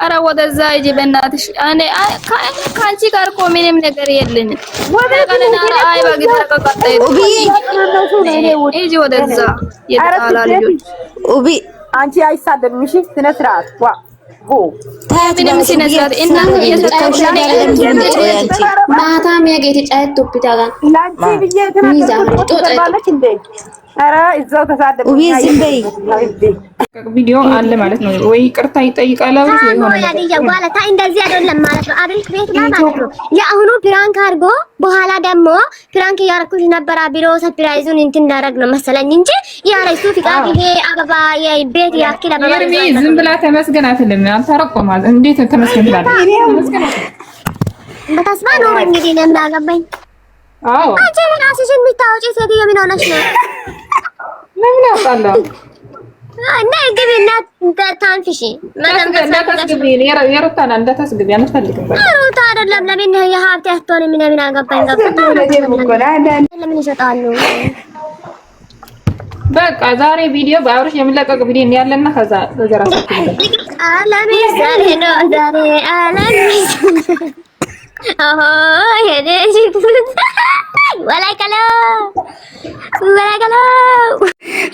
ኧረ ወደዛ ሂጂ በእናትሽ። እኔ ከአንቺ ጋር እኮ ምንም ነገር የለኝም። አይ ሂጂ ወደዛ የጣላ ልጆች ኡቢ አንቺ አይሳደብም። እሺ ስነ ስርዓት ዋ ምንም ስነ ስርዓት እና ማታ ሚያጌት ጫት ቶፒታጋ ላንቺ ብዬ ተናገርኩ እንዴ? ኧረ እዛው ተሳደብ ኡቢ ዝም በይ። ቪዲዮ አለ ማለት ነው ወይ ይቅርታ ይጠይቃል አብሮ ነው ያዲያ በኋላ እንደዚህ አይደለም ማለት ነው አይደል? ቤት ማለት ነው የአሁኑ ፕራንክ አድርጎ በኋላ ደግሞ ፕራንክ ያረኩሽ ነበር ቢሮ ሰርፕራይዙን እንትን እንዳደረግ ነው መሰለኝ እንጂ ያለ እሱ ፍቃድ ይሄ አበባ የቤት ያክል አበባ ዝም ብላ ተመስገን አትልም። አልታረቆም እንዴት ተመስገን ትላለች? በተስፋ ነው እንግዲህ ለምናገባኝ አዎ አንቺ ራስሽ የሚታወጪ ሴትዮ ምን ሆነሽ ነው? ምን ያውቃለሁ እና ግቢና ታንፊሺ እንዳታስገቢ የሩታን እንዳታስገቢ አንፈልግም። ሩታ አይደለም ለምን የሀብት ያስተውን ምን አገባኝ ለምን ይሰጣሉ? በቃ ዛሬ ቪዲዮ በአብርሽ የሚለቀቅ ቪዲዮ ያለና ከዛ ዘራሳችሁ አለሚ ዛሬ ነው ዛሬ አለሚ ሄደሽ ወላይከሎ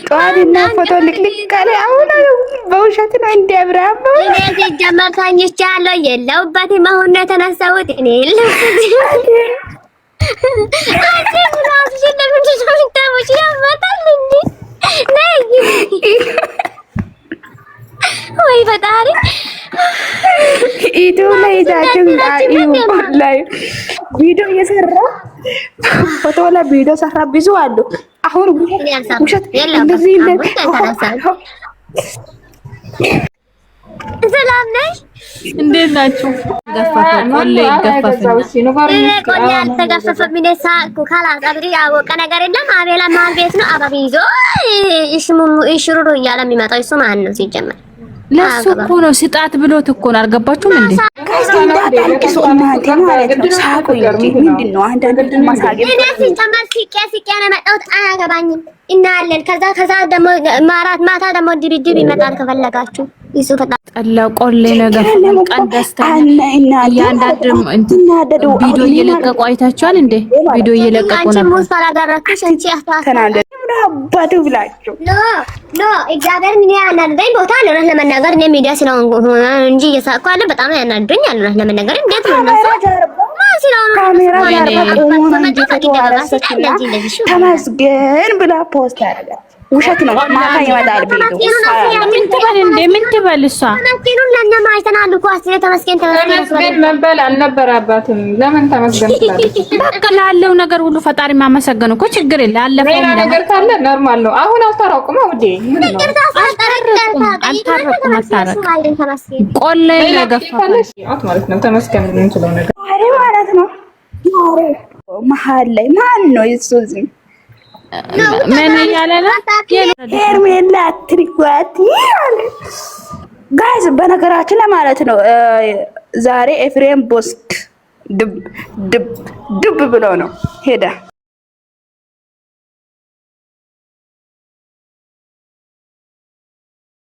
ጠዋትና ፎቶ ልቅልቅ ካለ አሁን በውሸት ነው እንዲያብራም እኔ ሲጀመር ተኝቻለሁ የለሁበትም። አሁን ነው የተነሳሁት እኔ አንቺ ራስሽ ለምንድን ነው የምታወጪ? ያመጣል እንጂ ወይ ፈጣሪ ኢቱ ላይ ዳግም ላይ ቪዲዮ እየሰራ ፎቶ ላይ ቪዲዮ ሰራ ብዙ አሉ። አሁን ውሸት እንደዚህ ሰላም ነሽ? እንዴት ናችሁ? ገፋፋ ቆሌ አልተገፈፈም። እኔ ሳቅኩ ካላስ አብሪ ያወቀ ነገር የለም። አቤላ ማን ቤት ነው አባቢ ይዞ እሽሩሩ እያለ የሚመጣው እሱ ማን ነው ሲጀመር? ለሱ እኮ ነው ስጣት ብሎት እኮ ነው። አልገባችሁም እንዴ? ከዛ እናንተ ማለት ነው ሳቁ እንጂ ምንድነው? አንዳንድ ማሳገብ እኔ ሲጀመር ሲቄ ነው የመጣሁት። አያገባኝም እናለን። ከዛ ደግሞ ማታ ደግሞ ድብድብ ይመጣል ከፈለጋችሁ ይሱ ጠላ ቆሌ ነገር ቀን ደስታ እያንዳንዱ ቪዲዮ እየለቀቁ አይታችኋል እንዴ? ቪዲዮ እየለቀቁ ነበር። ሙስ ፈራዳራክሽ እንቺ ተናገር አባቱ ብላችሁ ኖ እግዚአብሔር ምን ያናደኝ ቦታ ነው ለመናገር እኔ ሚዲያ ስለሆንኩ እንጂ እየሳቅኩ አይደል። በጣም ያናደኛል ለመናገር እንዴት ነው ካሜራ ተመስገን ብላ ፖስት ያደርጋል። ውሸት ነው። ማታ ይመጣል ቪዲዮ ምን ትበል እንደ ምን ትበል እሷ ተመስገን ለኛ ማይተናል እኮ አስሬ ተመስገን መበል አልነበረባትም። ለምን ተመስገን ትላለች? በቃ ላለው ነገር ሁሉ ፈጣሪ ማመሰገን እኮ ችግር የለ። አለፈው ነገር ካለ ኖርማል ነው። አሁን አልታረቁም ውዴ አልታረቁም። ቆሌ ነገፋለሽ ማለት ነው። ተመስገን እንችለው ነገር ማለት ነው። መሀል ላይ ማን ነው እሱ? ምን እያለ ነው? ሄርሜላ አትሪጓት አለ ጋይስ። በነገራችን ላይ ማለት ነው ዛሬ ኤፍሬም ቦስክ ድብ ብሎ ነው ሄዳ